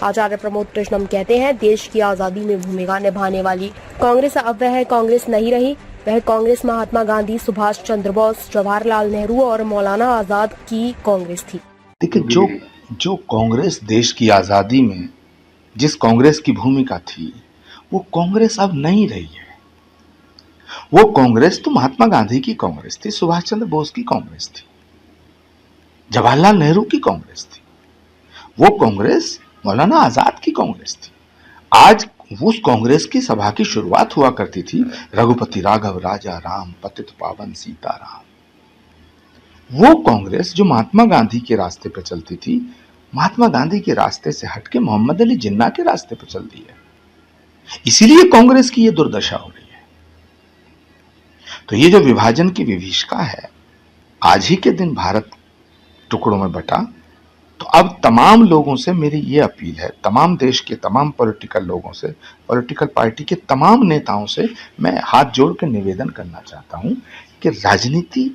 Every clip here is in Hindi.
आचार्य प्रमोद कृष्णम कहते हैं, देश की आजादी में भूमिका निभाने वाली कांग्रेस अब वह कांग्रेस नहीं रही। वह कांग्रेस महात्मा गांधी, सुभाष चंद्र बोस, जवाहरलाल नेहरू और मौलाना आजाद की कांग्रेस थी। देखिए, जो कांग्रेस देश की आजादी में जिस कांग्रेस की भूमिका थी, वो कांग्रेस अब नहीं रही है। वो कांग्रेस तो महात्मा गांधी की कांग्रेस थी, सुभाष चंद्र बोस की कांग्रेस थी, जवाहरलाल नेहरू की कांग्रेस थी। वो कांग्रेस मौलाना आजाद की कांग्रेस थी। आज उस कांग्रेस की सभा की शुरुआत हुआ करती थी, रघुपति राघव राजा राम, पतित पावन सीताराम। वो कांग्रेस जो महात्मा गांधी के रास्ते पर चलती थी, महात्मा गांधी के रास्ते से हटके मोहम्मद अली जिन्ना के रास्ते पर चल दी है। इसीलिए कांग्रेस की ये दुर्दशा हो रही है। तो ये जो विभाजन की विभीषिका है, आज ही के दिन भारत टुकड़ों में बटा, तो अब तमाम लोगों से मेरी ये अपील है, तमाम देश के तमाम पॉलिटिकल लोगों से, पॉलिटिकल पार्टी के तमाम नेताओं से मैं हाथ जोड़ के निवेदन करना चाहता हूं कि राजनीति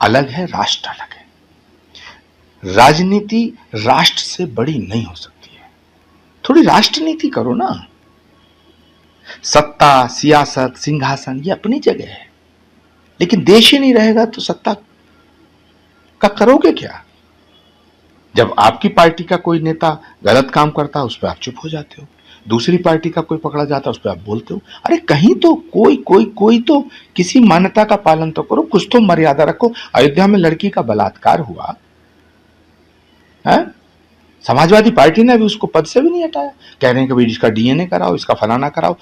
अलग है, राष्ट्र अलग है। राजनीति राष्ट्र से बड़ी नहीं हो सकती है। थोड़ी राष्ट्रनीति करो ना। सत्ता, सियासत, सिंहासन ये अपनी जगह है, लेकिन देश ही नहीं रहेगा तो सत्ता का करोगे क्या? जब आपकी पार्टी का कोई नेता गलत काम करता है, उस पर आप चुप हो जाते हो। दूसरी पार्टी का कोई पकड़ा जाता है, उस पर आप बोलते हो। अरे कहीं तो कोई तो किसी मान्यता का पालन तो करो, कुछ तो मर्यादा रखो। अयोध्या में लड़की का बलात्कार हुआ है, समाजवादी पार्टी ने अभी उसको पद से भी नहीं हटाया। कह रहे हैं कि भाई इसका डीएनए कराओ, इसका फलाना कराओ।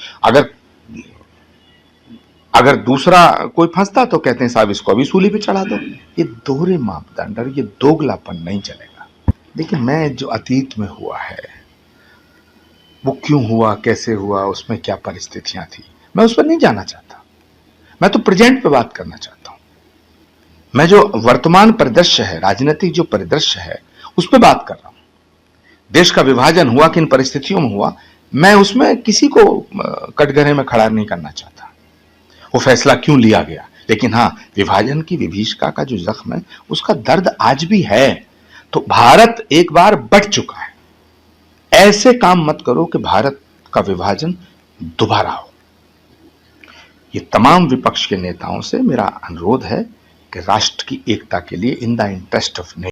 अगर दूसरा कोई फंसता तो कहते हैं साहब इसको अभी सूली पे चढ़ा दो। ये दोहरे मापदंड और ये दोगलापन नहीं चलेगा। देखिए, मैं जो अतीत में हुआ है, वो क्यों हुआ, कैसे हुआ, उसमें क्या परिस्थितियां थी, मैं उस पर नहीं जाना चाहता। मैं तो प्रेजेंट पे बात करना चाहता हूं। मैं जो वर्तमान परिदृश्य है, राजनीतिक जो परिदृश्य है, उस पर बात कर रहा हूं। देश का विभाजन हुआ, किन परिस्थितियों में हुआ, मैं उसमें किसी को कटघरे में खड़ा नहीं करना चाहता, वो फैसला क्यों लिया गया। लेकिन हाँ, विभाजन की विभीषिका का जो जख्म है, उसका दर्द आज भी है। तो भारत एक बार बट चुका है। ऐसे काम मत करो कि भारत का विभाजन दोबारा हो। ये तमाम विपक्ष के नेताओं से मेरा अनुरोध है कि राष्ट्र की एकता के लिए, इन द इंटरेस्ट ऑफ